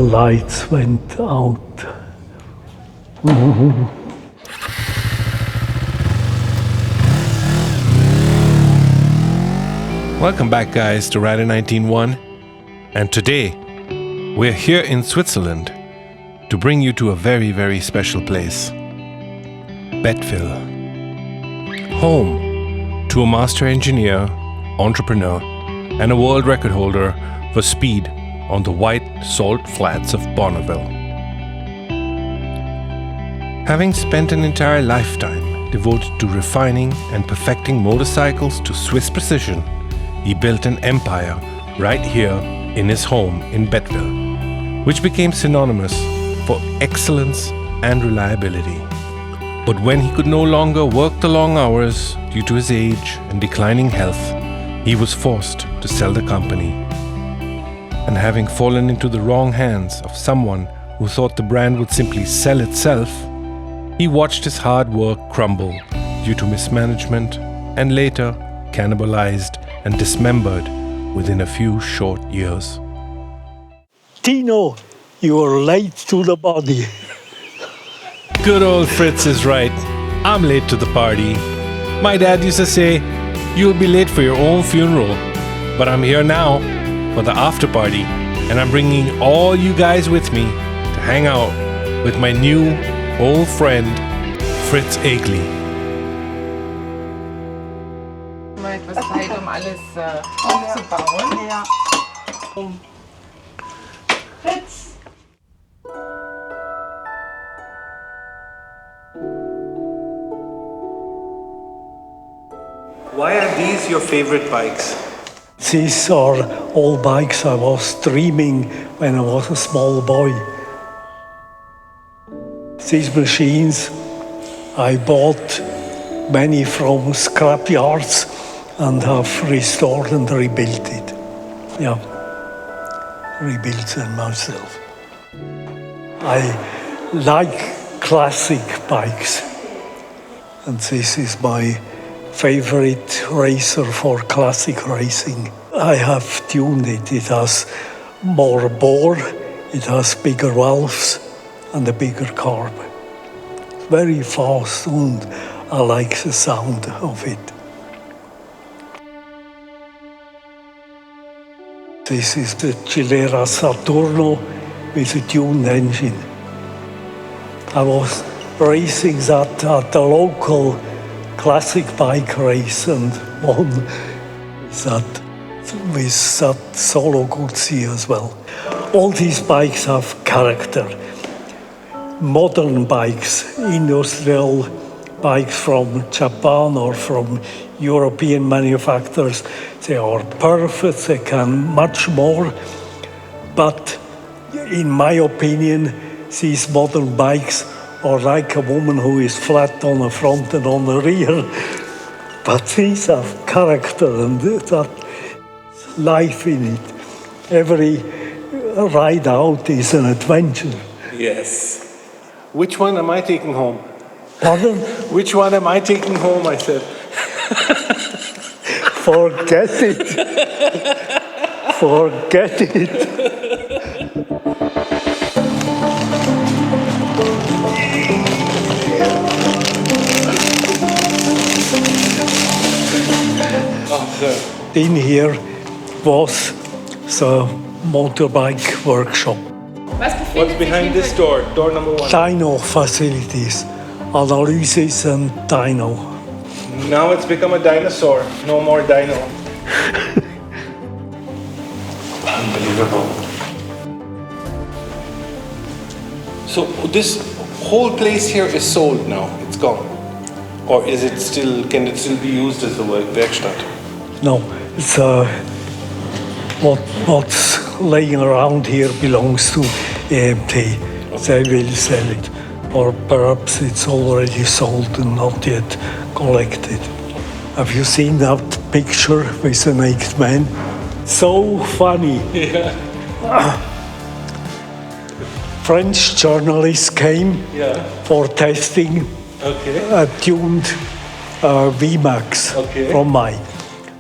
lights went out. Welcome back, guys, to Rider 19.1. And today, we're here in Switzerland to bring you to a very, very special place. Bettville. Home to a master engineer, entrepreneur, and a world record holder for speed on the white salt flats of Bonneville. Having spent an entire lifetime devoted to refining and perfecting motorcycles to Swiss precision, he built an empire right here in his home in Bettville, which became synonymous for excellence and reliability. But when he could no longer work the long hours due to his age and declining health, he was forced to sell the company. And having fallen into the wrong hands of someone who thought the brand would simply sell itself, he watched his hard work crumble due to mismanagement and later cannibalized and dismembered within a few short years. Tino, you're late to the party. Good old Fritz is right. I'm late to the party. My dad used to say, you'll be late for your own funeral. But I'm here now for the after party, and I'm bringing all you guys with me to hang out with my new old friend, Fritz Egli. Mal etwas Zeit, alles aufzubauen. Ja. Fritz! Why are these your favorite bikes? These are all bikes I was dreaming when I was a small boy. These machines I bought many from scrap yards and have restored and rebuilt it. Yeah, rebuilt them myself. I like classic bikes, and this is my favorite racer for classic racing. I have tuned it. It has more bore, it has bigger valves and a bigger carb. Very fast, and I like the sound of it. This is the Gilera Saturno with a tuned engine. I was racing that at the local classic bike race and won with that Solo Guzzi as well. All these bikes have character. Modern bikes, industrial bikes from Japan or from European manufacturers, they are perfect, they can much more. But in my opinion, these modern bikes are like a woman who is flat on the front and on the rear. But these have character and that life in it. Every ride out is an adventure. Yes. Which one am I taking home? Pardon? Which one am I taking home, I said. Forget it. Forget it. In here was the motorbike workshop. What's behind this door? Door number 1. Dyno facilities, analysis and dyno. Now it's become a dinosaur. No more dino. Unbelievable. So this whole place here is sold now. It's gone. Or is it still? Can it still be used as a Werkstatt? No, it's what's laying around here belongs to EMT. They will sell it, or perhaps it's already sold and not yet collected. Have you seen that picture with the naked man? So funny. Yeah. French journalists came for testing a tuned VMAX from mine.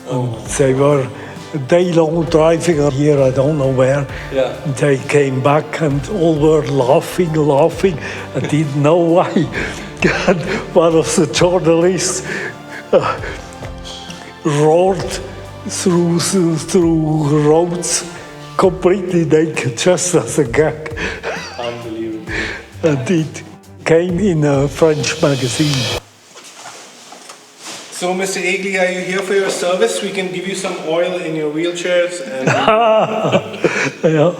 And they were a day long driving here, I don't know where. Yeah. And they came back and all were laughing. I didn't know why. And one of the journalists roared through roads completely naked, just as a gag. Unbelievable. And it came in a French magazine. So, Mr. Egli, are you here for your service? We can give you some oil in your wheelchairs. And Yeah.